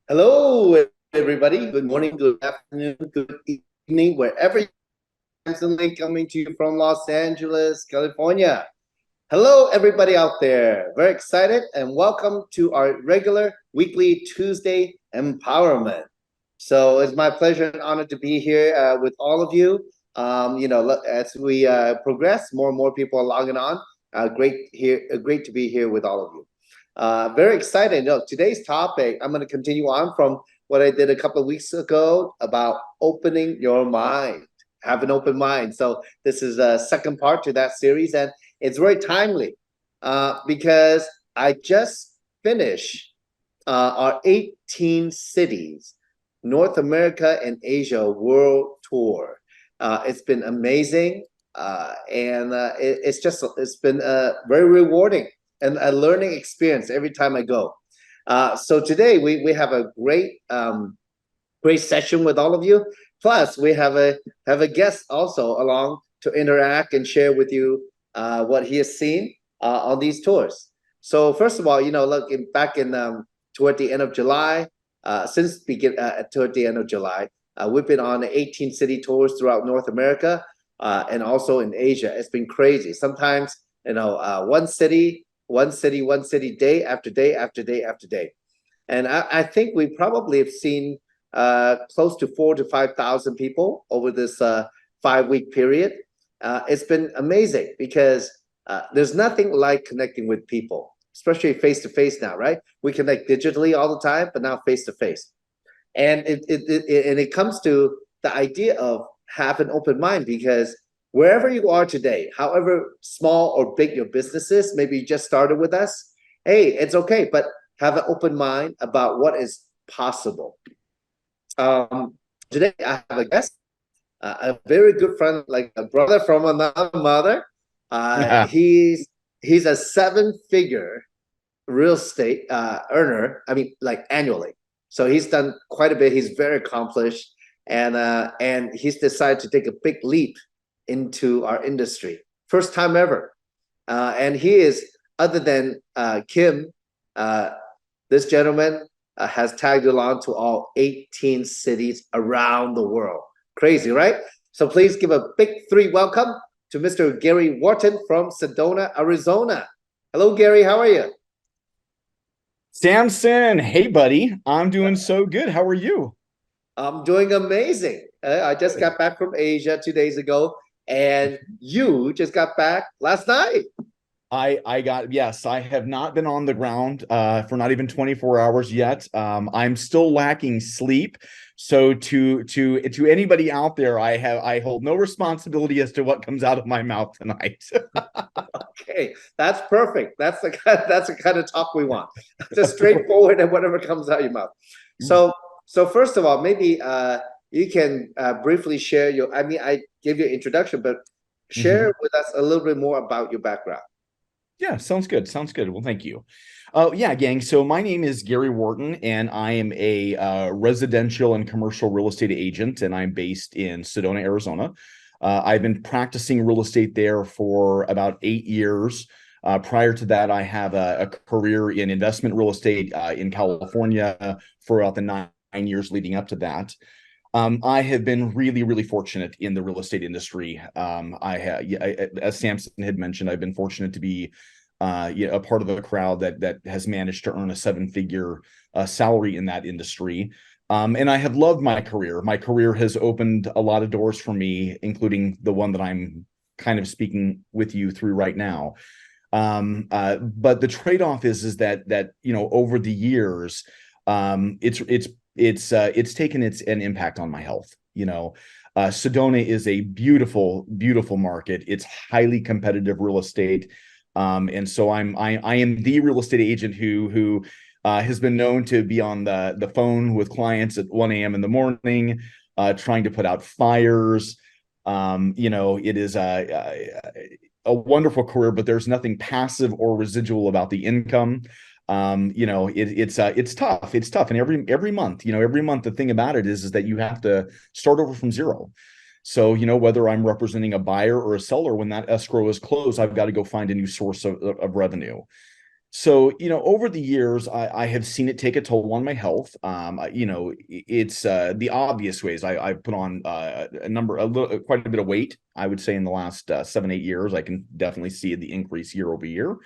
Hello, everybody. Good morning, good afternoon, good evening, wherever you're SAMSON LI coming to you from Los Angeles, California. Hello, everybody out there. Very excited and welcome to our regular weekly Tuesday empowerment. So it's my pleasure and honor to be here with all of you. As we progress, more and more people are logging on. Great to be here with all of you. Very excited. Today's topic, I'm going to continue on from what I did a couple of weeks ago about opening your mind. Have an open mind. So this is a second part to that series, and it's very timely because I just finished our 18 cities, North America and Asia world tour. It's been amazing, it's been very rewarding and a learning experience every time I go. So today we have a great session with all of you. Plus, we have a guest also along to interact and share with you what he has seen on these tours. So first of all, look back in toward the end of July, toward the end of July, we've been on 18 city tours throughout North America and also in Asia. It's been crazy. Sometimes one city, day after day after day after day. And I think we probably have seen close to 4,000 to 5,000 people over this 5-week period. It's been amazing because there's nothing like connecting with people, especially face to face now, right? We connect digitally all the time, but now face to face. And it comes to the idea of have an open mind, because wherever you are today, however small or big your business is, maybe you just started with us, hey, it's okay, but have an open mind about what is possible. Today I have a guest, a very good friend, like a brother from another mother. Yeah. He's a 7-figure real estate earner. I mean, like annually. So he's done quite a bit. He's very accomplished, and he's decided to take a big leap into our industry, first time ever. And he is, other than Kim, this gentleman has tagged along to all 18 cities around the world. Crazy, right? So please give a big three welcome to Mr. Gary Wharton from Sedona, Arizona. Hello, Gary. How are you? Samson, hey buddy, I'm doing so good. How are you? I'm doing amazing. I just Good. got back from Asia 2 days ago, and you just got back last night. I got yes, I have not been on the ground for not even 24 hours yet. I'm still lacking sleep. So to anybody out there, I hold no responsibility as to what comes out of my mouth tonight. Okay, that's perfect. That's the kind of talk we want. Just straightforward and whatever comes out of your mouth. So first of all, maybe you can briefly share your. I mean, I gave you an introduction, but share Mhm. with us a little bit more about your background. Yeah, sounds good. Sounds good. Well, thank you. Yeah, gang. So my name is Gary Wharton, and I am a residential and commercial real estate agent, and I'm based in Sedona, Arizona. I've been practicing real estate there for about 8 years. Prior to that, I have a career in investment real estate in California for about the 9 years leading up to that. I have been really, really fortunate in the real estate industry. As Samson had mentioned, I've been fortunate to be a part of the crowd that has managed to earn a 7-figure salary in that industry. And I have loved my career. My career has opened a lot of doors for me, including the one that I'm kind of speaking with you through right now. But the trade-off is that over the years, it's taken an impact on my health. Sedona is a beautiful, beautiful market. It's highly competitive real estate. And so I am the real estate agent who has been known to be on the phone with clients at 1 a.m. in the morning, trying to put out fires. It is a wonderful career, but there's nothing passive or residual about the income. It's tough. It's tough. And every month, the thing about it is that you have to start over from zero. So, whether I'm representing a buyer or a seller, when that escrow is closed, I've got to go find a new source of revenue. So, over the years, I have seen it take a toll on my health. It's the obvious ways. I put on quite a bit of weight, I would say, in the last 7, 8 years. I can definitely see the increase year over year.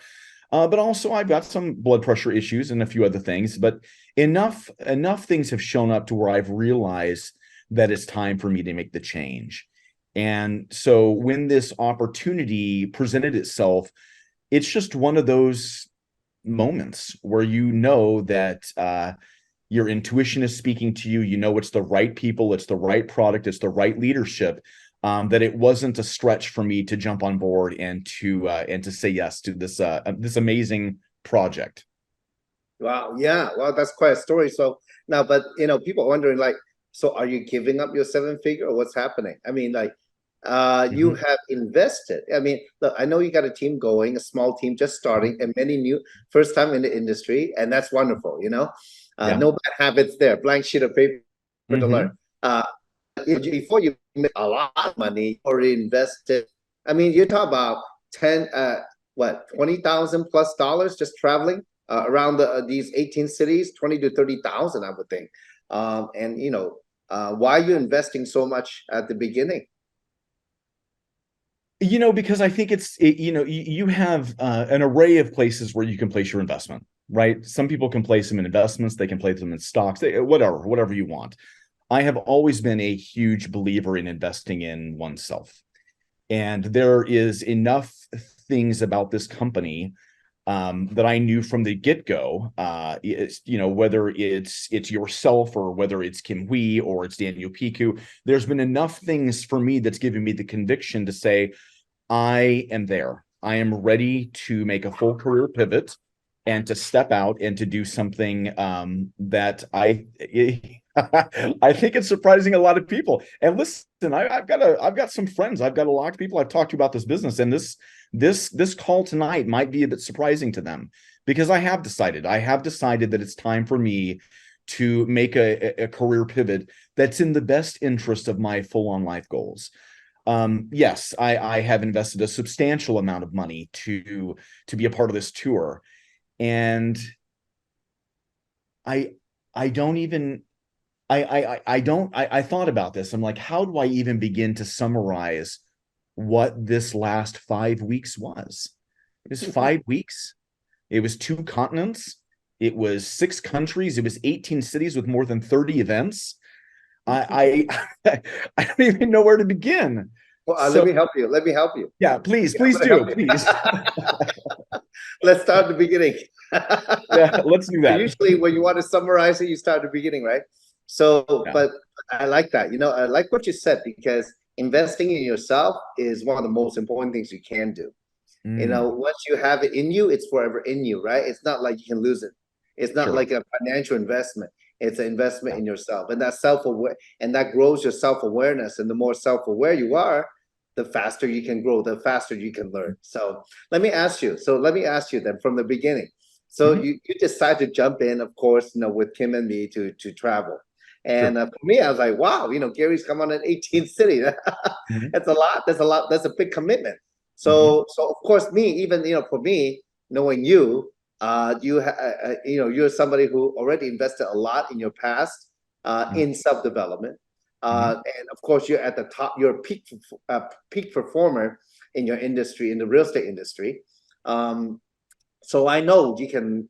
But also I've got some blood pressure issues and a few other things, but enough things have shown up to where I've realized that it's time for me to make the change. And so when this opportunity presented itself, it's just one of those moments where that your intuition is speaking to you. It's the right people, it's the right product, it's the right leadership. That it wasn't a stretch for me to jump on board and to say yes to this amazing project. Wow, yeah, well, that's quite a story. So now, but people are wondering, like, so are you giving up your seven figure, or what's happening? I mean, like, you Mhm. have invested. I mean, look, I know you got a team going, a small team just starting, and many new first time in the industry, and that's wonderful. Yeah. No bad habits there. Blank sheet of paper to learn. Hmm. Uh, before you make a lot of money or invested, I mean, you talk about 10, what, 20,000 plus dollars just traveling around these 18 cities, 20 to 30,000, I would think. And why are you investing so much at the beginning? Because I think you have an array of places where you can place your investment, right? Some people can place them in investments, they can place them in stocks, whatever you want. I have always been a huge believer in investing in oneself. And there is enough things about this company that I knew from the get-go. Whether it's yourself or whether it's Kim Hui or it's Daniel Piku, there's been enough things for me that's given me the conviction to say, I am there. I am ready to make a full career pivot and to step out and to do something that I think it's surprising a lot of people. And listen, I've got some friends, I've got a lot of people I've talked to about this business, and this call tonight might be a bit surprising to them because I have decided that it's time for me to make a career pivot that's in the best interest of my full-on life goals. Yes, I have invested a substantial amount of money to be a part of this tour, and I I don't even I don't I thought about this. I'm like, how do I even begin to summarize what this last 5 weeks was? It was 5 weeks. It was two continents. It was 6 countries. It was 18 cities with more than 30 events. I I don't even know where to begin. Well, let So me help you. Let me help you. yeah, please, I'm please going to help do, you. please. Let's start at the beginning. Yeah, let's do that. Usually, when you want to summarize it, you start at the beginning, right? So, Yeah. but I like that. I like what you said because investing in yourself is one of the most important things you can do. Mm, Once you have it in you, it's forever in you, right? It's not like you can lose it. It's not sure. like a financial investment. It's an investment Yeah. in yourself, and that self-aware, and that grows your self-awareness. And the more self-aware you are, the faster you can grow, the faster you can learn. So let me ask you. So let me ask you then from the beginning. So Mhm. you decide to jump in, of course, with Kim and me to travel. Sure. And for me, I was like, wow, Gary's come on an 18th city. Mhm. That's a lot. That's a lot. That's a big commitment. Mhm. So of course, me, even for me, knowing you, you're somebody who already invested a lot in your past Mhm. in self development, Mhm. and of course, you're at the top. You're a peak performer in your industry, in the real estate industry. Um, so I know you can,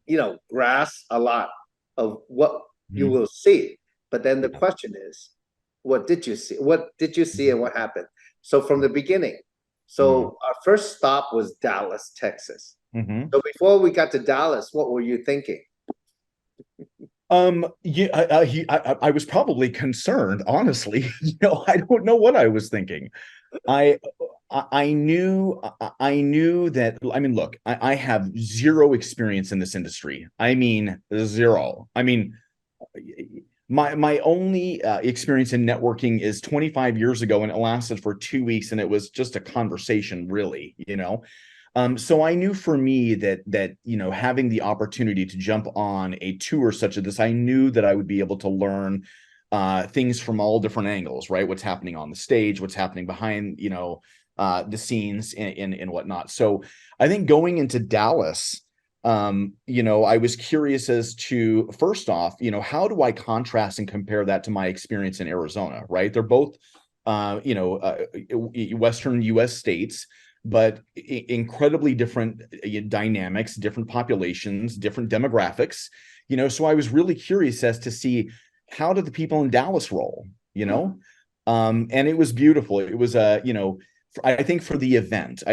grasp a lot of what you Mhm. will see. But then the Yeah. question is, what did you see? What did you see Mhm. and what happened? So from the beginning, Mhm. so our first stop was Dallas, Texas. Mhm. So before we got to Dallas, what were you thinking? Yeah, I was probably concerned, honestly. I don't know what I was thinking. I I knew that. I mean, look, I have zero experience in this industry. I mean, zero. I mean, my only experience in networking is 25 years ago, and it lasted for 2 weeks, and it was just a conversation, really. So I knew for me that having the opportunity to jump on a tour such as this, I knew that I would be able to learn things from all different angles, right? What's happening on the stage, what's happening behind, the scenes and whatnot. So I think going into Dallas, I was curious as to, first off, how do I contrast and compare that to my experience in Arizona, right? They're both, Western US states, but incredibly different dynamics, different populations, different demographics, so I was really curious as to see how did the people in Dallas roll, and it was beautiful. It was, I think for the event,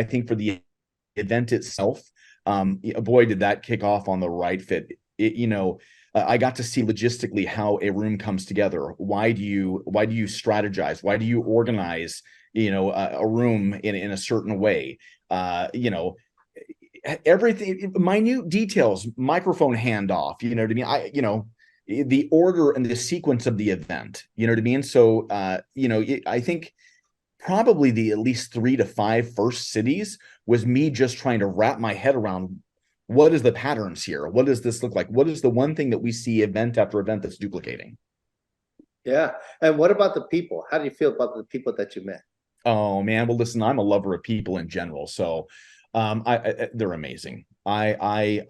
itself, boy, did that kick off on the right fit. I got to see logistically how a room comes together. Why do you strategize? Why do you organize, a room in a certain way? Everything, minute details, microphone handoff, you know what I mean? The order and the sequence of the event, you know what I mean? So, I think probably the at least 3 to 5 first cities was me just trying to wrap my head around what is the patterns here? What does this look like? What is the one thing that we see event after event that's duplicating? Yeah. And what about the people? How do you feel about the people that you met? Oh man, well listen, I'm a lover of people in general, so they're amazing. I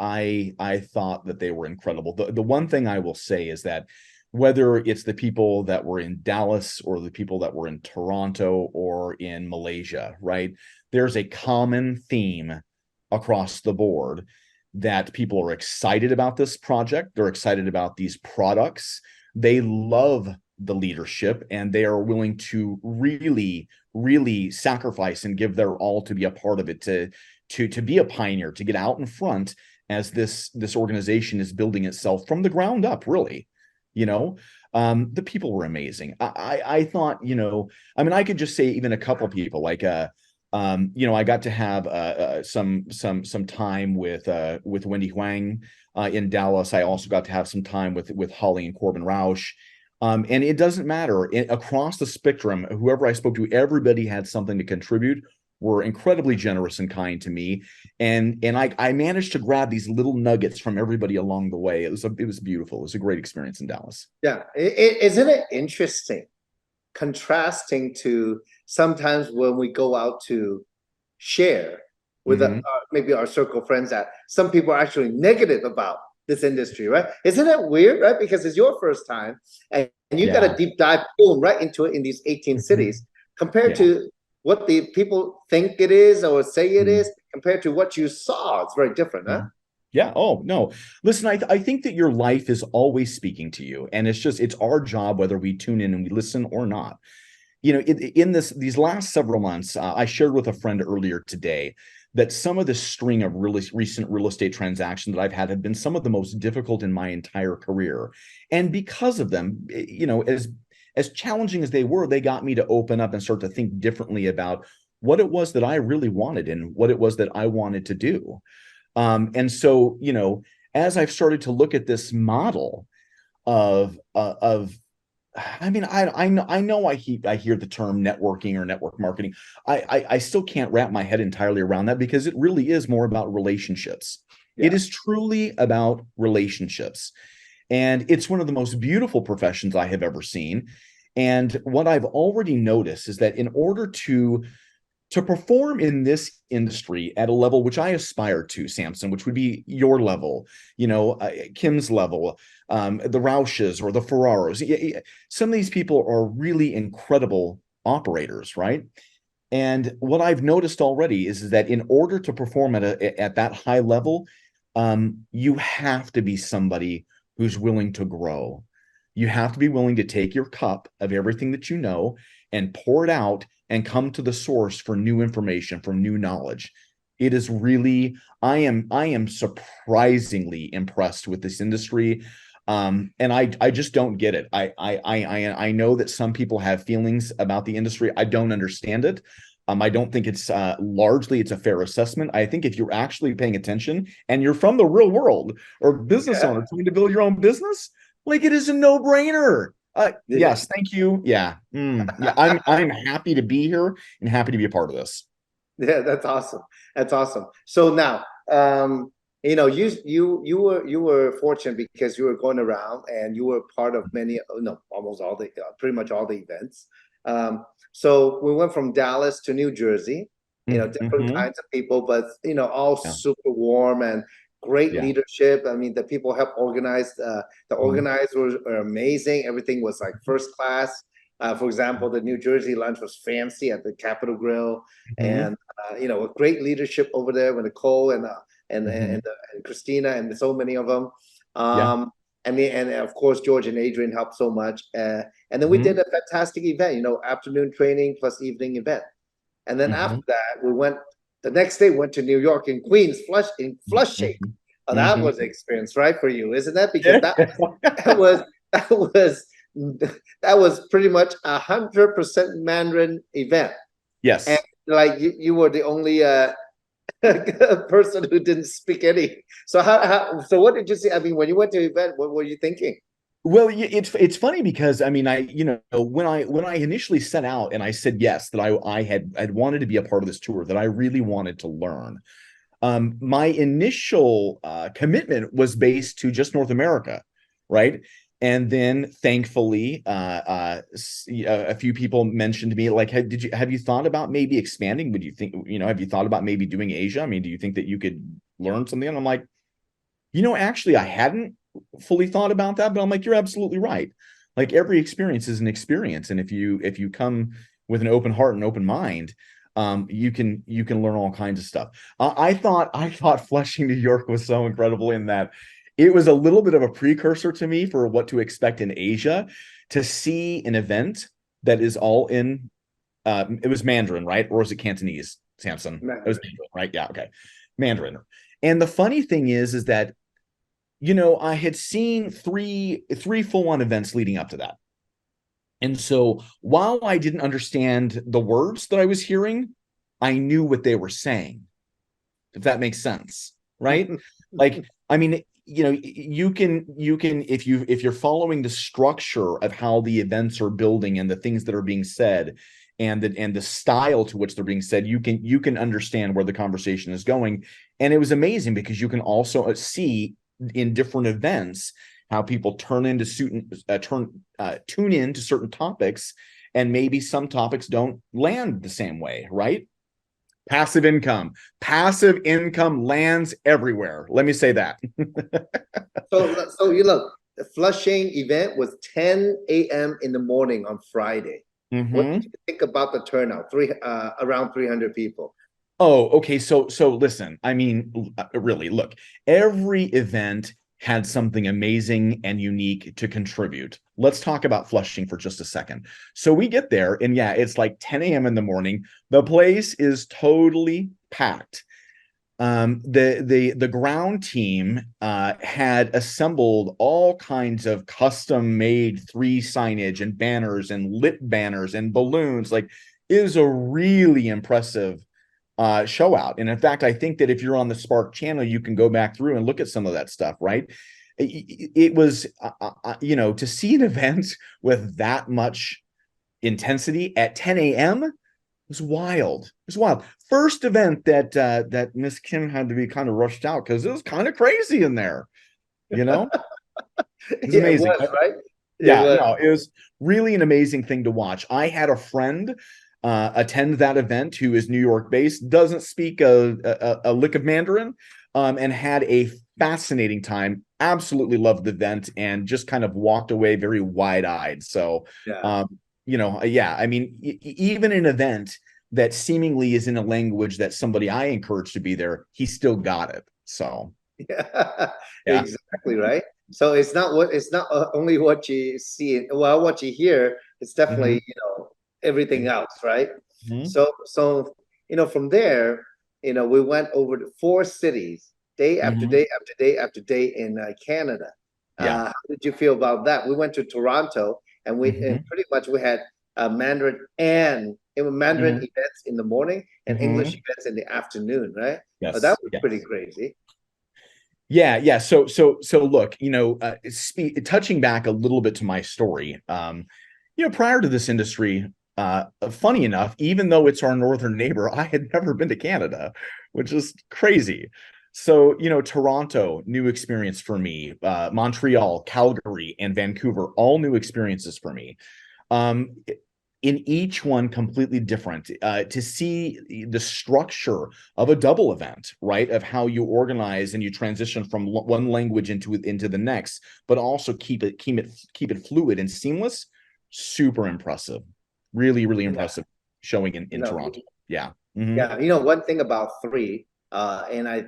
thought that they were incredible. The one thing I will say is that whether it's the people that were in Dallas or the people that were in Toronto or in Malaysia, right? There's a common theme across the board that people are excited about this project. They're excited about these products. They love the leadership and they are willing to really, really sacrifice and give their all to be a part of it, to be a pioneer, to get out in front as this organization is building itself from the ground up, really. The people were amazing. I thought, I could just say even a couple people like I got to have some time with Wendy Huang in Dallas. I also got to have some time with Holly and Corbin Rausch. And it doesn't matter across the spectrum, whoever I spoke to, everybody had something to contribute, were incredibly generous and kind to me. And I managed to grab these little nuggets from everybody along the way. It was beautiful. It was a great experience in Dallas. Yeah. Isn't it interesting, contrasting to sometimes when we go out to share with maybe our circle of friends, that some people are actually negative about this industry, right? Isn't it weird, right? Because it's your first time and you got a deep dive, boom, right into it in these 18 cities compared to what the people think it is or say it is compared to what you saw. It's very different, huh? Yeah. Oh, no. Listen, I think that your life is always speaking to you. And it's our job, whether we tune in and we listen or not. In these last several months, I shared with a friend earlier today that some of the string of recent real estate transactions that I've had have been some of the most difficult in my entire career. And because of them, as challenging as they were, they got me to open up and start to think differently about what it was that I really wanted and what it was that I wanted to do. And so, as I've started to look at this model of I mean, I know I hear the term networking or network marketing. I still can't wrap my head entirely around that because it really is more about relationships. Yeah. It is truly about relationships. And it's one of the most beautiful professions I have ever seen. And what I've already noticed is that in order to perform in this industry at a level which I aspire to, Samson, which would be your level, Kim's level, the Roushes or the Ferraros. Some of these people are really incredible operators, right? And what I've noticed already is that in order to perform at that high level, you have to be somebody who's willing to grow. You have to be willing to take your cup of everything that you know and pour it out and come to the source for new information, for new knowledge. It is really, I am surprisingly impressed with this industry. And I just don't get it. I know that some people have feelings about the industry. I don't understand it. I don't think it's largely it's a fair assessment. I think if you're actually paying attention and you're from the real world or business owner trying to build your own business, like it is a no-brainer. Yes, thank you. Yeah. Yeah, I'm happy to be here and happy to be a part of this. Yeah, that's awesome. That's awesome. So now, you were fortunate because you were going around and you were part of many, no, almost all the, pretty much all the events. So we went from Dallas to New Jersey, different kinds of people, but all super warm and great Yeah. leadership. I mean, the people helped organize. The Mhm. organizers were amazing. Everything was like first class. For example, the New Jersey lunch was fancy at the Capitol Grill, Mhm. and a great leadership over there with Nicole Mhm. and Christina and so many of them. Yeah. And of course George and Adrian helped so much. And then we did Mhm. a fantastic event. Afternoon training plus evening event. And then Mhm. after that, we went the next day, went to New York in Queens, Flushing. Mhm. Oh, that Mhm. was an experience, right, for you, isn't that? Because Yeah. that was that was that was pretty much 100% Mandarin event, and Yes. like you were the only person who didn't speak any. So so what did you see? I mean, when you went to the event, what were you thinking? Well, it's funny because I mean, when I initially set out and I said yes, that I had wanted to be a part of this tour, that I really wanted to learn. My initial commitment was based to just North America, right? And then thankfully, a few people mentioned to me, like, have you thought about maybe expanding? Would you think, have you thought about maybe doing Asia? I mean, do you think that you could learn something? And I'm like, actually, I hadn't fully thought about that, but I'm like, you're absolutely right. Like every experience is an experience, and if you come with an open heart and open mind, you can learn all kinds of stuff. I thought Flushing, New York was so incredible in that it was a little bit of a precursor to me for what to expect in Asia, to see an event that is all in it was Mandarin, right? Or was it Cantonese, Samson? It was Mandarin. Mandarin, right? Yeah, okay. Mandarin. And the funny thing is that I had seen three full-on events leading up to that. And so while I didn't understand the words that I was hearing, I knew what they were saying, if that makes sense, right? Like, I mean, you can if you're following the structure of how the events are building and the things that are being said and the style to which they're being said, you can understand where the conversation is going. And it was amazing because you can also see in different events how people tune in to certain topics, and maybe some topics don't land the same way, right? Passive income. Passive income lands everywhere. Let me say that. So the Flushing event was 10 a.m. in the morning on Friday. What did Mm-hmm. you think about the turnout? Around 300 people. Oh, okay. So listen, I mean, really, look, every event had something amazing and unique to contribute. Let's talk about Flushing for just a second. So we get there, and yeah, it's like 10 a.m. in the morning. The place is totally packed. The ground team had assembled all kinds of custom made three signage and banners and lit banners and balloons. Like, it is a really impressive show out. And in fact, I think that if you're on the Spark channel, you can go back through and look at some of that stuff, right? It was, to see an event with that much intensity at 10 a.m. was wild. It was wild. First event that Miss Kim had to be kind of rushed out because it was kind of crazy in there. You know, it was Yeah, it amazing. was, right? It Yeah, was. no, it was really an amazing thing to watch. I had a friend attend that event who is New York based, doesn't speak a lick of Mandarin, and had a fascinating time. Absolutely loved the event and just kind of walked away very wide eyed. So, Yeah. um, yeah, I mean, even an event that seemingly is in a language that somebody I encouraged to be there, he still got it. So, Yeah, yeah. exactly right. So it's not only what you see, well, what you hear. It's definitely Mhm. everything else, right? Mhm. So from there, we went over to four cities, day after Mhm. day after day after day in Canada. Yeah. How did you feel about that? We went to Toronto, and Mhm. pretty much we had Mandarin and it was Mandarin Mhm. events in the morning and English Mhm. events in the afternoon, right? That Yes. was pretty Yes. crazy. Yeah, yeah. So look, touching back a little bit to my story, prior to this industry, funny enough, even though it's our northern neighbor, I had never been to Canada, which is crazy. So, Toronto, new experience for me. Montreal, Calgary, and Vancouver, all new experiences for me. Um, in each one completely different. To see the structure of a double event, right, of how you organize and you transition from one language into the next, but also keep it fluid and seamless. Super impressive, really Yeah. impressive showing in Toronto. Yeah. Mm-hmm. Yeah, you know, one thing about three, and I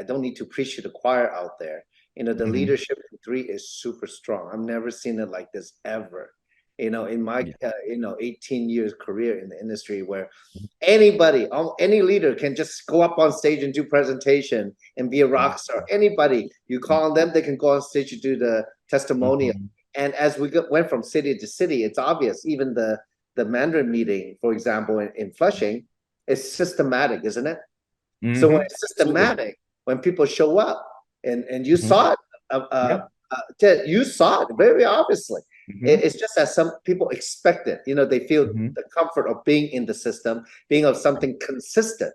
don't need to preach to the choir out there. You know, the Mm-hmm. leadership in three is super strong. I've never seen it like this ever. You know, in my Yeah. 18 years career in the industry, where anybody, any leader can just go up on stage and do presentation and be a rock star. Anybody, you call on them, they can go on stage and do the testimonial. Mm-hmm. And as we went from city to city, it's obvious. Even the Mandarin meeting, for example, in Flushing, is systematic, isn't it? So when Mm-hmm. it's Absolutely. systematic, when people show up, and you Mm-hmm. saw it, Yep. Ted, you saw it very obviously. Mm-hmm. It's just that some people expect it. You know, they feel Mm-hmm. the comfort of being in the system, being of something consistent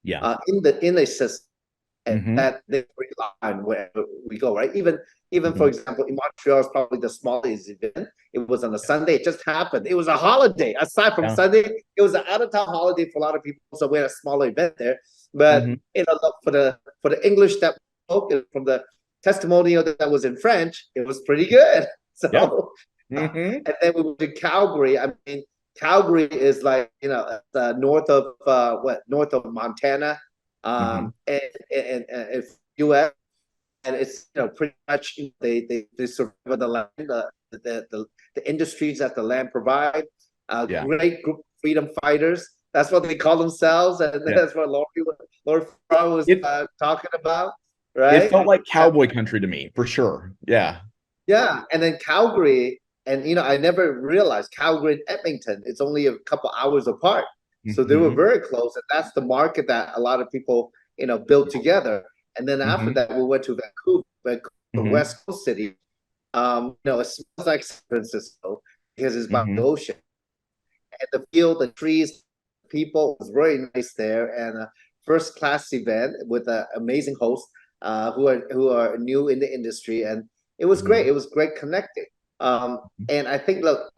Yeah. in a system Mm-hmm. that they rely on wherever we go, right? Even for Mm-hmm. example, in Montreal is probably the smallest event. It was on a Sunday. It just happened. It was a holiday. Aside from Yeah. Sunday, it was an out of town holiday for a lot of people. So we had a smaller event there. But Mm-hmm. you know, look, for the English that spoke from the testimonial that was in French, it was pretty good. Yeah. So, Mm-hmm. and then we went to Calgary. I mean, Calgary is like, you know, north of north of Montana, Mm-hmm. and U.S. and it's, you know, pretty much they survive the land, the industries that the land provide. Yeah. Great group of freedom fighters. That's what they call themselves, and Yeah. that's what Lord Farrar was It talking about, it right? felt like cowboy country to me, for sure. Yeah. Yeah, and then Calgary, and you know, I never realized Calgary and Edmonton, it's only a couple hours apart. So they were Mm-hmm. very close, and that's the market that a lot of people, you know, built together. And then after Mm-hmm. that, we went to Vancouver, Mm-hmm. West Coast city. You know, it smells like San Francisco because it's by the Mm-hmm. ocean. And the field, the trees, people was very nice there, and a first class event with an amazing host who are new in the industry, and it was Mm-hmm. great. It was great connecting. And I think, look,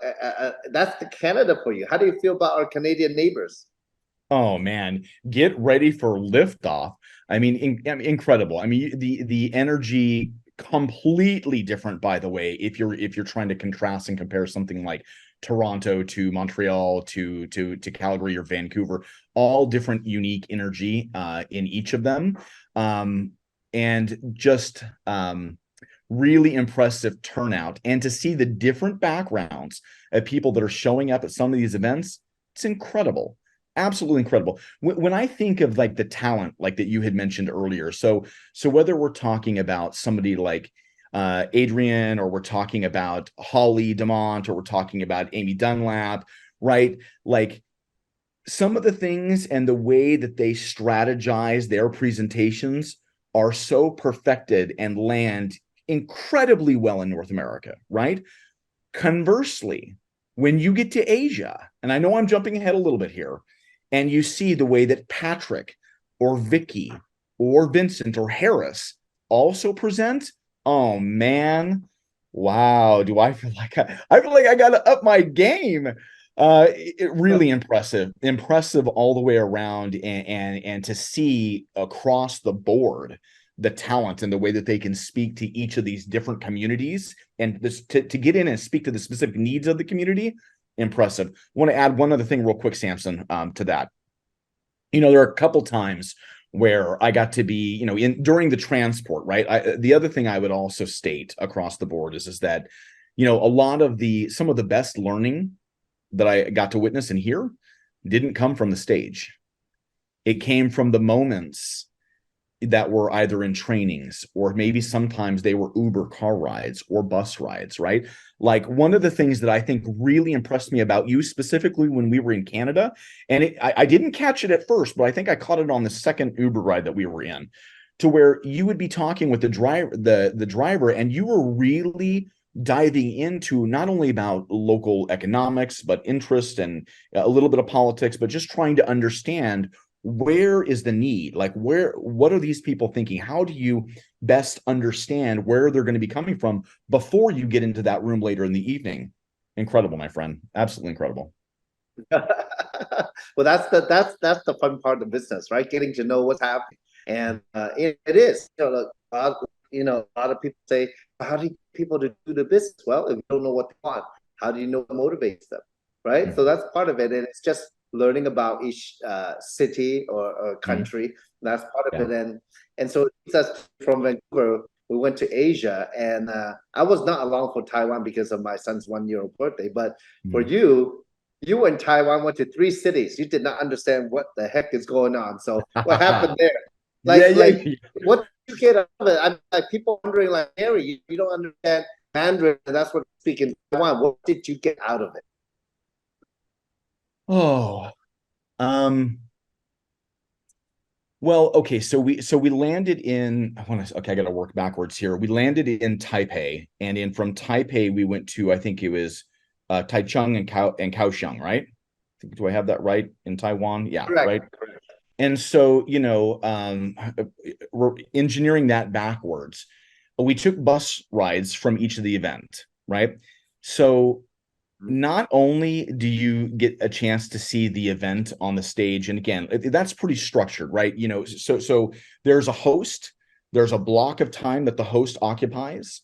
that's the Canada for you. How do you feel about our Canadian neighbors? Oh man, get ready for liftoff. I mean, incredible. I mean, the energy completely different, by the way, if you're trying to contrast and compare something like Toronto to Montreal to Calgary or Vancouver, all different unique energy in each of them. And just really impressive turnout. And to see the different backgrounds of people that are showing up at some of these events, it's incredible, absolutely incredible. When I think of like the talent like that you had mentioned earlier, so whether we're talking about somebody like Adrian, or we're talking about Holly Demont, or we're talking about Amy Dunlap, right? Like some of the things and the way that they strategize their presentations are so perfected and land incredibly well in North America, right? Conversely, when you get to Asia, and I know I'm jumping ahead a little bit here, and you see the way that Patrick or Vicky or Vincent or Harris also present, oh man, wow, do I feel like I feel like I got to up my game. It really impressive all the way around, and to see across the board the talent and the way that they can speak to each of these different communities, and this to get in and speak to the specific needs of the community. Impressive. I want to add one other thing real quick, Samson, to that. You know, there are a couple times where I got to be, you know, in during the transport, right? The other thing I would also state across the board is that, you know, a lot of some of the best learning that I got to witness and hear didn't come from the stage. It came from the moments that were either in trainings, or maybe sometimes they were Uber car rides or bus rides, right? Like one of the things that I think really impressed me about you specifically when we were in Canada, and I didn't catch it at first, but I think I caught it on the second Uber ride that we were in, to where you would be talking with the driver, and you were really diving into not only about local economics, but interest and a little bit of politics, but just trying to understand where is the need, like what are these people thinking, how do you best understand where they're going to be coming from before you get into that room later in the evening. Incredible, my friend, absolutely incredible. Well, that's the fun part of business, right? Getting to know what's happening, and it is. A lot of people say, how do you get people to do the business? Well, if you don't know what they want, how do you know what motivates them, right? So Mhm. that's part of it, and it's just learning about each city or Mhm. country. That's part of Yeah. it, and so it leads us from Vancouver. We went to Asia, and I was not along for Taiwan because of my son's 1 year old birthday. But for Mhm. you were in Taiwan, went to 3 cities. You did not understand what the heck is going on. So what happened there? Yeah, yeah, Like yeah. what did you get out of it? I'm like people wondering, like Harry, you don't understand Mandarin, and that's what I speak in Taiwan. What did you get out of it? Oh, um, well, okay, so we landed in I want to okay, I got to work backwards here. We landed in Taipei, and in from Taipei we went to I think it was Taichung and Kaohsiung, right? Do I have that right in Taiwan? Yeah, Correct. right. And so, we're engineering that backwards. We took bus rides from each of the event, right? So not only do you get a chance to see the event on the stage, and again, that's pretty structured, right? So there's a host, there's a block of time that the host occupies.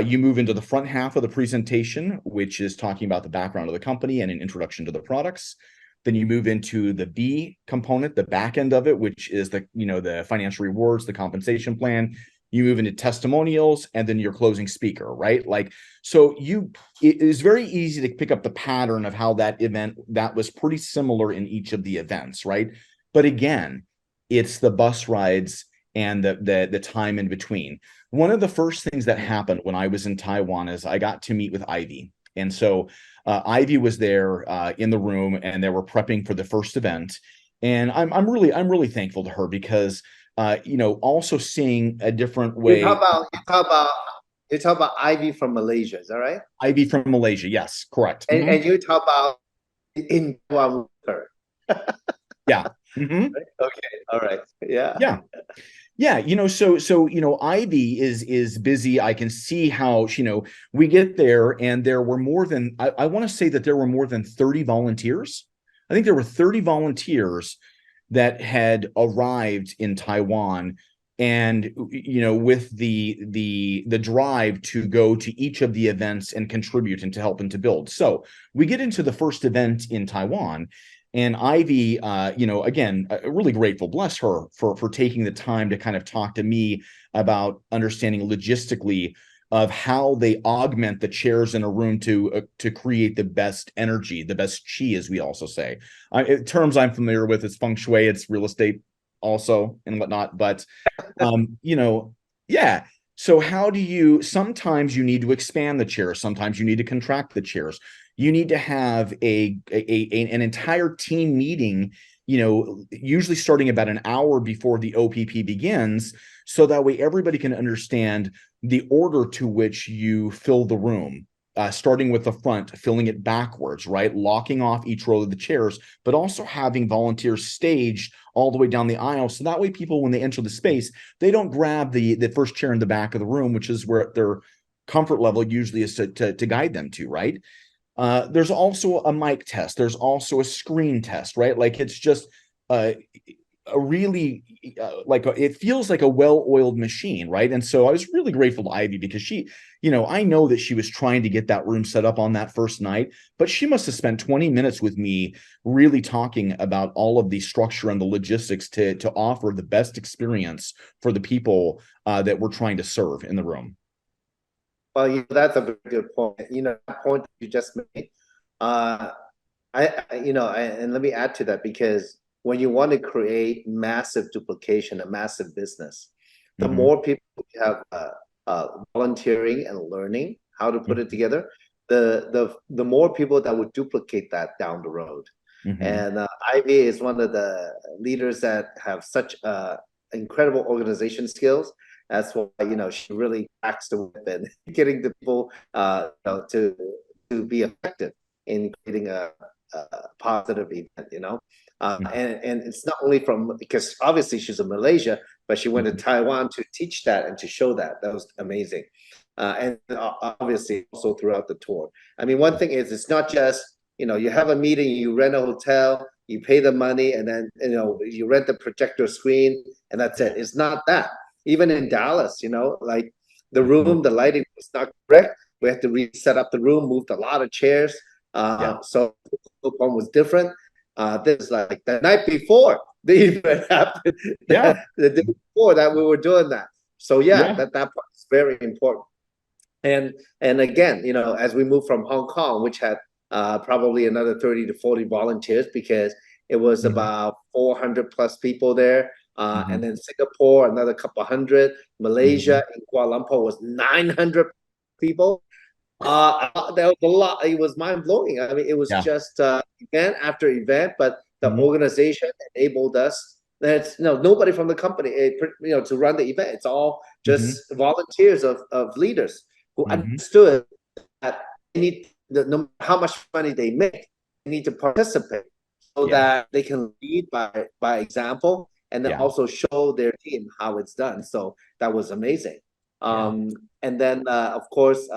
You move into the front half of the presentation, which is talking about the background of the company and an introduction to the products. Then you move into the B component, the back end of it, which is the financial rewards, the compensation plan. You move into testimonials, and then your closing speaker, right? Like, so it is very easy to pick up the pattern of how that event that was pretty similar in each of the events, right? But again, it's the bus rides and the time in between. One of the first things that happened when I was in Taiwan is I got to meet with Ivy. And so Ivy was there in the room, and they were prepping for the first event. And I'm really thankful to her because also seeing a different You way. talk about you talk about you talk about Ivy from Malaysia, is that right? Ivy from Malaysia, yes, correct. And you talk about in Taiwan with her. Yeah. Hmm. Okay, all right, yeah. Yeah. Yeah, Ivy is busy. I can see how, we get there, and there were more than I want to say that there were more than 30 volunteers. I think there were 30 volunteers that had arrived in Taiwan, and with the drive to go to each of the events and contribute and to help and to build. So we get into the first event in Taiwan, and Ivy, again, really grateful, bless her, for taking the time to kind of talk to me about understanding logistically of how they augment the chairs in a room to create the best energy, the best chi, as we also say. Terms I'm familiar with, it's feng shui, it's real estate also and whatnot. But yeah. So how do you sometimes you need to expand the chairs, sometimes you need to contract the chairs. You need to have an entire team meeting, usually starting about an hour before the OPP begins, so that way everybody can understand the order to which you fill the room, starting with the front, filling it backwards, right? Locking off each row of the chairs, but also having volunteers staged all the way down the aisle. So that way people, when they enter the space, they don't grab the first chair in the back of the room, which is where their comfort level usually is to guide them to, right? There's also a mic test. There's also a screen test, right? Like it's just uh, a really it feels like a well-oiled machine, right? And so I was really grateful to Ivy because she, I know that she was trying to get that room set up on that first night, but she must have spent 20 minutes with me really talking about all of the structure and the logistics to offer the best experience for the people that we're trying to serve in the room. Well, that's a very good point. That point that you just made. Uh, and let me add to that because when you want to create massive duplication, a massive business, the Hmm. more people you have volunteering and learning how to put it together, the more people that would duplicate that down the road. Hmm. And Ivy is one of the leaders that have such incredible organization skills. That's why she really cracks the whip and getting the people to be effective in creating a positive event, and it's not only from because obviously she's in Malaysia, but she went to Hmm. Taiwan to teach that and to show that. That was amazing, and obviously also throughout the tour. I mean, one thing is it's not just you have a meeting, you rent a hotel, you pay the money, and then you rent the projector screen, and that's it. It's not that. Even in Dallas, like the Mhm. room, the lighting was not correct. We had to reset up the room, moved a lot of chairs. Yeah. So the one was different. This is like the night before the event happened. Yeah. The day before that we were doing that. So yeah, Yeah. that part is very important. And again, as we moved from Hong Kong, which had probably another 30 to 40 volunteers, because it was Mhm. about 400 plus people there. And Mhm. then Singapore, another couple hundred. Malaysia Mhm. and Kuala Lumpur was 900 people. That was a lot. It was mind blowing. I mean, it was Yeah. just event after event, but the Mhm. organization enabled us. That's nobody from the company, to run the event. It's all Mhm. just volunteers of leaders who Mhm. understood that they need no matter how much money they make, they need to participate so Yeah. that they can lead by example, and then Yeah. also show their team how it's done. So that was amazing. Yeah. Um, and then, of course,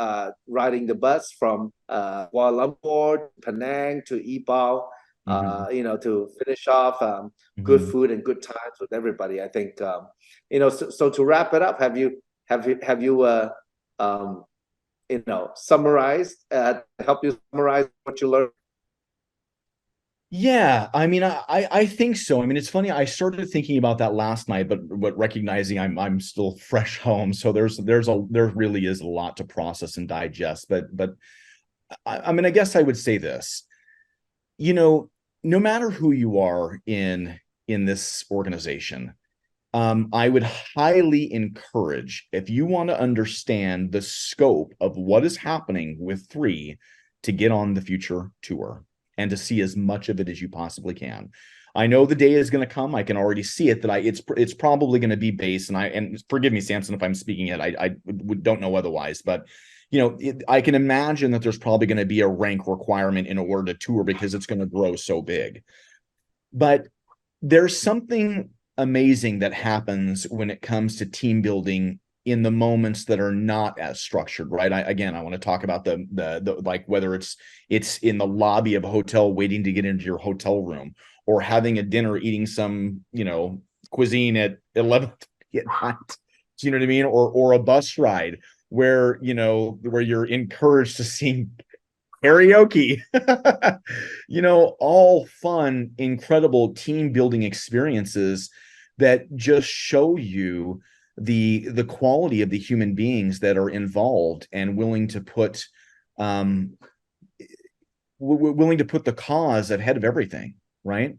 riding the bus from Kuala Lumpur to Penang to Ipoh, Mhm. to finish off good Mhm. food and good times with everybody. I think, so to wrap it up, have you um, summarized, help you summarize what you learned? Yeah, I mean, I think so. I mean, it's funny. I started thinking about that last night, but recognizing I'm still fresh home, so there really is a lot to process and digest. But I mean, I guess I would say this. You know, no matter who you are in this organization, I would highly encourage, if you want to understand the scope of what is happening with three, to get on the future tour and to see as much of it as you possibly can. I know the day is going to come. I can already see it that it's probably going to be base, and forgive me, Samson, if I'm speaking it. I don't know otherwise, but I can imagine that there's probably going to be a rank requirement in order to tour because it's going to grow so big. But there's something amazing that happens when it comes to team building in the moments that are not as structured, right? I want to talk about the like, whether it's in the lobby of a hotel waiting to get into your hotel room, or having a dinner, eating some cuisine at 11 at night. Do you know what I mean? Or a bus ride where where you're encouraged to sing karaoke. All fun, incredible team building experiences that just show you the quality of the human beings that are involved and um willing to put the cause ahead of everything, right?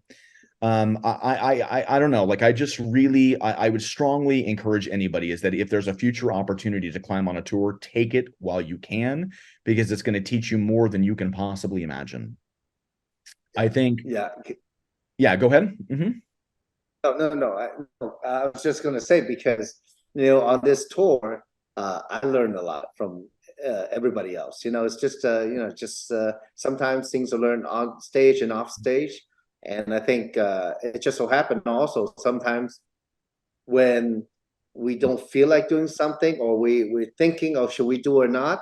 I don't know. Like, I just really, I would strongly encourage anybody, is that if there's a future opportunity to climb on a tour, take it while you can, because it's going to teach you more than you can possibly imagine. I think, Yeah. yeah, go ahead. No, no, no. I was just going to say, because on this tour, I learned a lot from everybody else. It's just sometimes things are learned on stage and off stage, and I think it just so happened also sometimes when we don't feel like doing something, or we're thinking, oh, should we do or not?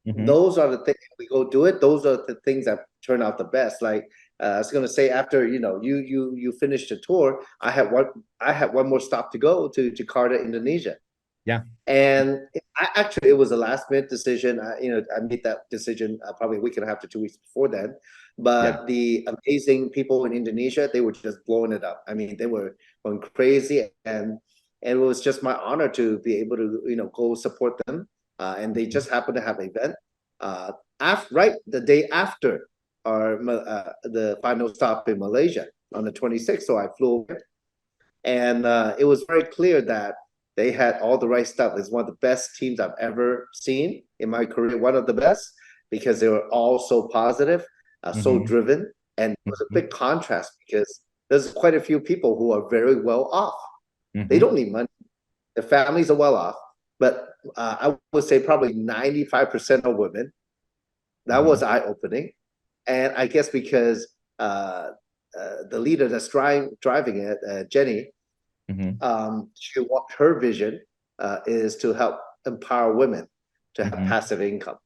Hmm. Those are the things we go do it. Those are the things that turn out the best. Like I was gonna say, after you finished the tour, I had one more stop to go to Jakarta, Indonesia. Yeah. And it was a last minute decision. I made that decision probably a week and a half to 2 weeks before then. Yeah. But the amazing people in Indonesia, they were just blowing it up. I mean, they were going crazy, and it was just my honor to be able to go support them. And they just happened to have an event right the day after the final stop in Malaysia on the 26th. So I flew over, and it was very clear that they had all the right stuff. It's one of the best teams I've ever seen in my career, one of the best, because they were all so positive, so Hmm. driven. And it was a Hmm. big contrast, because there's quite a few people who are very well off. They Hmm. don't need money. Their families are well off, but I would say probably 95% are women. That Hmm. was eye-opening. And I guess because the leader that's driving it, Jenny, Hmm. her vision is to help empower women to have Hmm. passive income.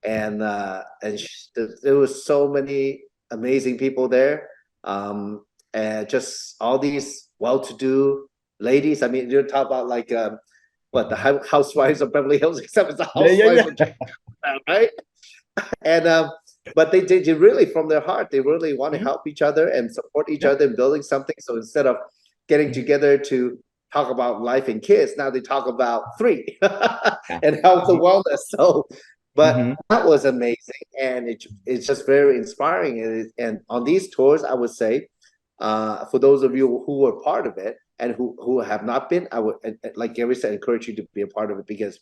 And there was so many amazing people there. And just all these well-to-do ladies. I mean, you're talking about like what, the housewives of Beverly Hills, except it's the housewives of Japan, right? And but they really, from their heart, they really want to help each other and support each other in building something. So instead of getting together to talk about life and kids, now they talk about three and health and wellness. So, but that was amazing, and it's just very inspiring. And on these tours, I would say, for those of you who were part of it and who have not been, I would, like Gary said, encourage you to be a part of it, because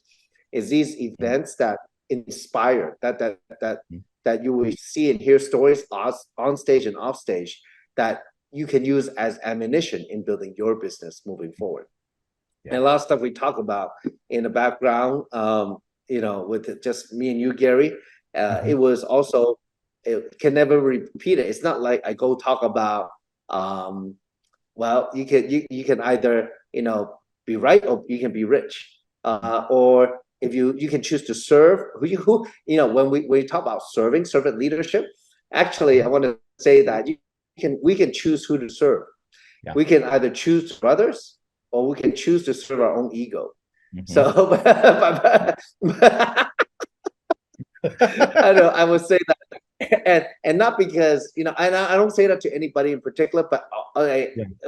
it's these events that inspire, that you will see and hear stories on stage and off stage that you can use as ammunition in building your business moving forward. And a lot of stuff we talk about in the background, you know, with just me and you, Gary, it was also, it can never repeat it. It's not like I go talk about, well, you can either, you know, be right, or you can be rich, or if you can choose to serve who you know, when we talk about servant leadership, actually I want to say that we can choose who to serve. We can either choose brothers, or we can choose to serve our own ego. So I know I would say that, and not because, you know, and I don't say that to anybody in particular, but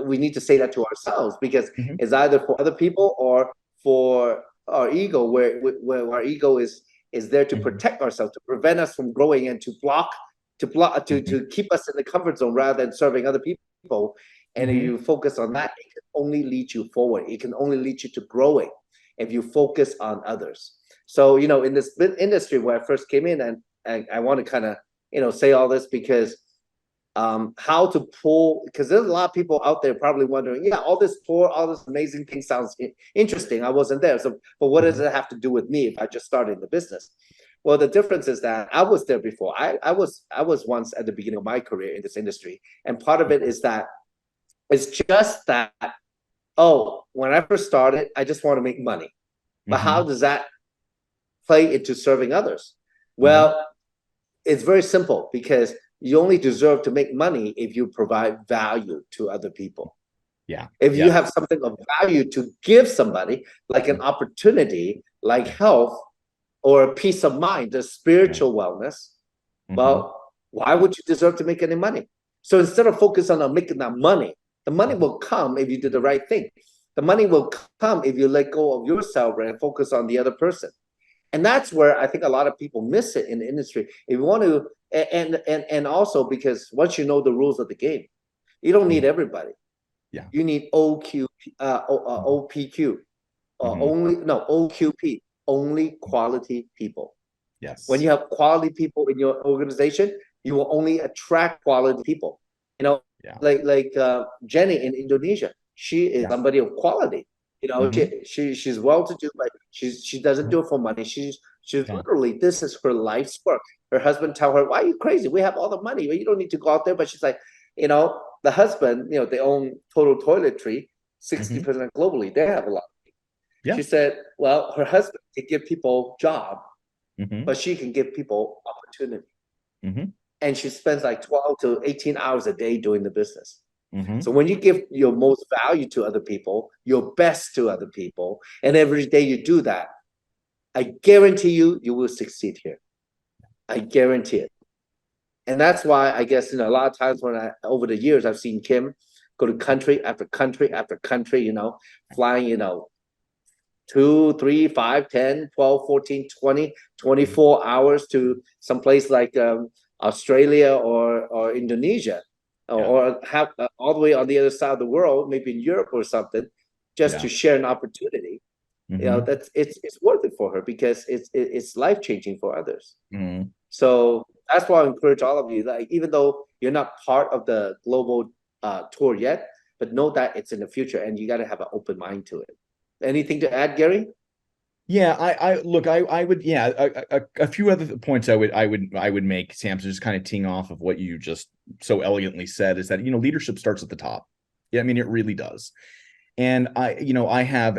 we need to say that to ourselves, because it's either for other people or for our ego, where our ego is there to protect ourselves, to prevent us from growing, and to keep us in the comfort zone rather than serving other people. And if you focus on that, it can only lead you forward. It can only lead you to growing if you focus on others. So, you know, in this industry where I first came in, and I want to kind of, you know, say all this because how to pull, because there's a lot of people out there probably wondering, yeah, all this amazing thing sounds interesting. I wasn't there. So, but what does it have to do with me if I just started in the business? Well, the difference is that I was there before. I was once at the beginning of my career in this industry. And part of it is that it's just that, oh, when I first started, I just want to make money. But how does that play into serving others? Well, it's very simple, because you only deserve to make money if you provide value to other people. If you have something of value to give somebody, like an opportunity, like health, or a peace of mind, a spiritual wellness, well, why would you deserve to make any money? So instead of focusing on making that money, the money will come if you do the right thing. The money will come if you let go of yourself and focus on the other person. And that's where I think a lot of people miss it in the industry. If you want to, and also because once you know the rules of the game, you don't need everybody. You need OPQ, OQP, only quality people. When you have quality people in your organization, you will only attract quality people. You know, like Jenny in Indonesia, she is somebody of quality. You know, she's well-to-do, but she doesn't do it for money. She's literally, this is her life's work. Her husband tell her, "Why are you crazy? We have all the money. You don't need to go out there." But she's like, you know, the husband, you know, they own Total Toiletry, 60% globally. They have a lot. She said, well, her husband can give people job, but she can give people opportunity. And she spends like 12 to 18 hours a day doing the business. So when you give your most value to other people, your best to other people, and every day you do that, I guarantee you, you will succeed here. I guarantee it. And that's why I guess, you know, a lot of times over the years, I've seen Kim go to country after country after country, you know, flying, you know, 2, 3, 5, 10, 12, 14, 20, 24 hours to some place like Australia or Indonesia, or have all the way on the other side of the world, maybe in Europe or something, just to share an opportunity. You know, that's it's worth it for her, because it's life-changing for others. So that's why I encourage all of you, like, even though you're not part of the global tour yet, but know that it's in the future, and you got to have an open mind to it. Anything to add, Gary? I look, I would, a few other points I would make, Sam, so just kind of teeing off of what you just so elegantly said, is that, you know, leadership starts at the top. Yeah, I mean, it really does. And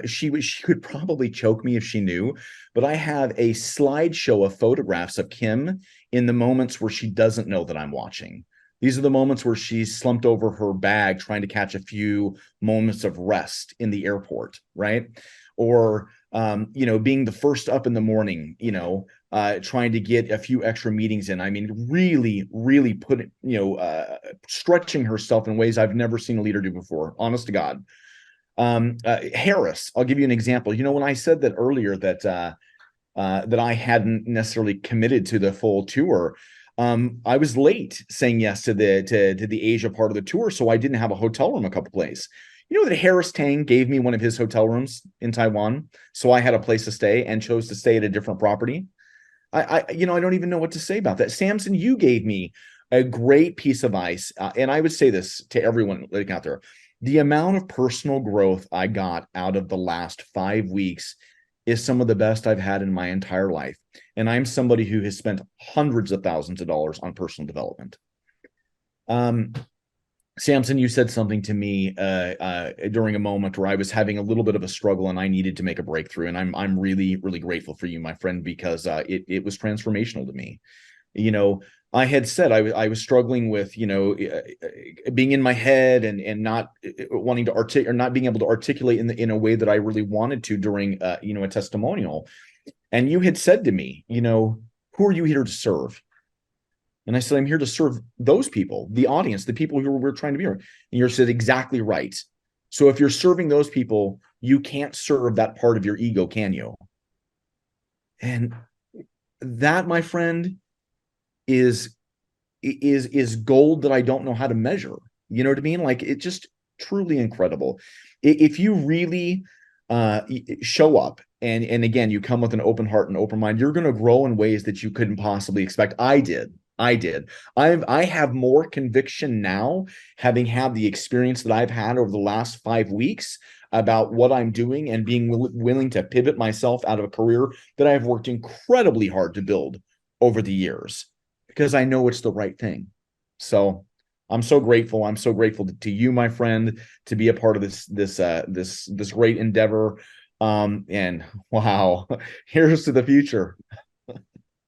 she could probably choke me if she knew, but I have a slideshow of photographs of Kim in the moments where she doesn't know that I'm watching. These are the moments where she's slumped over her bag trying to catch a few moments of rest in the airport, right? Or being the first up in the morning, trying to get a few extra meetings in. I mean, really, really stretching herself in ways I've never seen a leader do before, honest to God. Harris, I'll give you an example. When I said that earlier that I hadn't necessarily committed to the full tour, I was late saying yes to the Asia part of the tour, so I didn't have a hotel room a couple places. You know that Harris Tang gave me one of his hotel rooms in Taiwan, so I had a place to stay and chose to stay at a different property. I don't even know what to say about that. Samson, you gave me a great piece of ice, and I would say this to everyone living out there: the amount of personal growth I got out of the last 5 weeks is some of the best I've had in my entire life. And I'm somebody who has spent hundreds of thousands of dollars on personal development. Samson, you said something to me during a moment where I was having a little bit of a struggle and I needed to make a breakthrough. And I'm really, really grateful for you, my friend, because it was transformational to me. I had said I was struggling with, being in my head and not wanting to articulate, or not being able to articulate in a way that I really wanted to during, a testimonial. And you had said to me, who are you here to serve? And I said, I'm here to serve those people, the audience, the people who we're trying to be here. And you said, exactly right. So if you're serving those people, you can't serve that part of your ego, can you? And that, my friend, is gold that I don't know how to measure. You know what I mean? Like, it's just truly incredible. If you really show up and again, you come with an open heart and open mind, you're going to grow in ways that you couldn't possibly expect. I did. I have more conviction now, having had the experience that I've had over the last 5 weeks about what I'm doing and being willing to pivot myself out of a career that I've worked incredibly hard to build over the years, because I know it's the right thing. So I'm so grateful. I'm so grateful to you, my friend, to be a part of this great endeavor. And wow, here's to the future.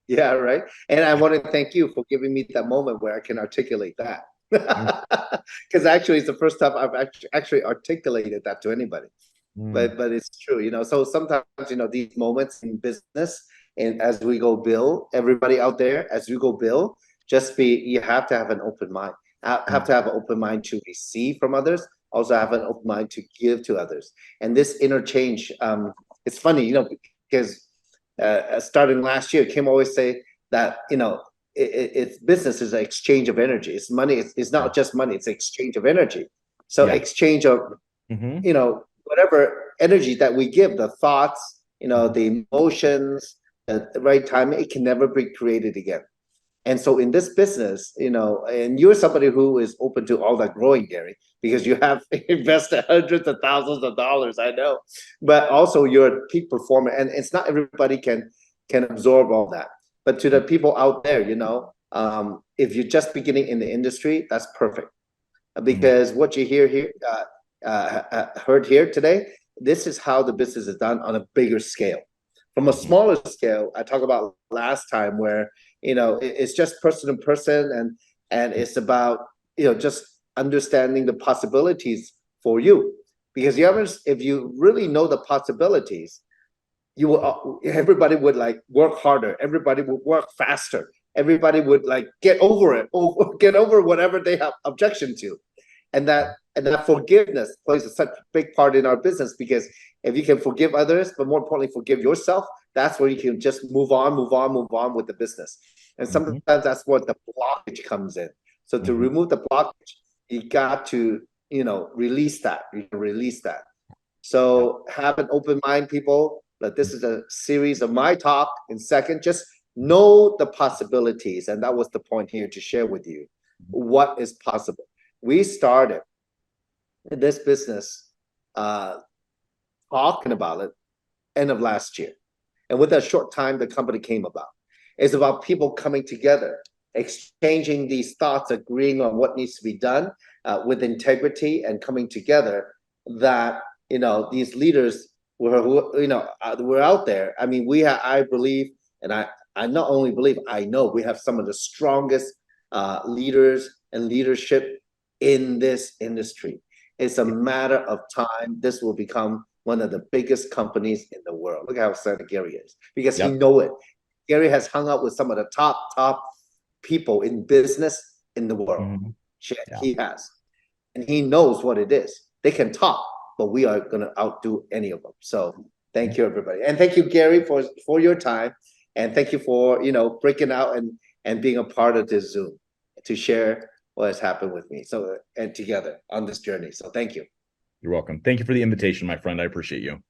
Yeah, right. And I want to thank you for giving me that moment where I can articulate that. Because actually, it's the first time I've actually articulated that to anybody. But it's true, So sometimes, these moments in business, and as we go build, everybody out there, as you go build, you have to have an open mind. Have to have an open mind to receive from others. Also have an open mind to give to others. And this interchange, it's funny, because starting last year, Kim always say that it's business is an exchange of energy. It's money. It's not just money. It's exchange of energy. So exchange of whatever energy that we give, the thoughts, the emotions, at the right time, it can never be created again. And so in this business, and you're somebody who is open to all that growing, Gary, because you have invested hundreds of thousands of dollars, I know, but also you're a peak performer, and it's not everybody can absorb all that. But to the people out there, if you're just beginning in the industry, that's perfect, because what you heard here today, this is how the business is done on a bigger scale. From a smaller scale, I talked about last time where it's just person to person, and it's about just understanding the possibilities for you, because if you really know the possibilities, everybody would work harder, everybody would work faster, everybody would get over whatever they have objection to, and that forgiveness plays such a big part in our business, because if you can forgive others, but more importantly, forgive yourself, that's where you can just move on with the business. And sometimes that's what the blockage comes in. So to remove the blockage, you got to, release that. So have an open mind, people. But this is a series of my talk. In second, just know the possibilities. And that was the point here, to share with you what is possible. We started in this business talking about it end of last year. And with that short time, the company came about. It's about people coming together, exchanging these thoughts, agreeing on what needs to be done with integrity, and coming together, that, these leaders were out there. I mean, I believe, and I not only believe, I know we have some of the strongest leaders and leadership in this industry. It's a matter of time. This will become one of the biggest companies in the world. Look how excited Gary is, because he know it. Gary has hung out with some of the top people in business in the world. He has. And he knows what it is. They can talk, but we are going to outdo any of them. So thank you, everybody. And thank you, Gary, for your time. And thank you for, breaking out and being a part of this Zoom to share what has happened with me. So, and together on this journey. So thank you. You're welcome. Thank you for the invitation, my friend. I appreciate you.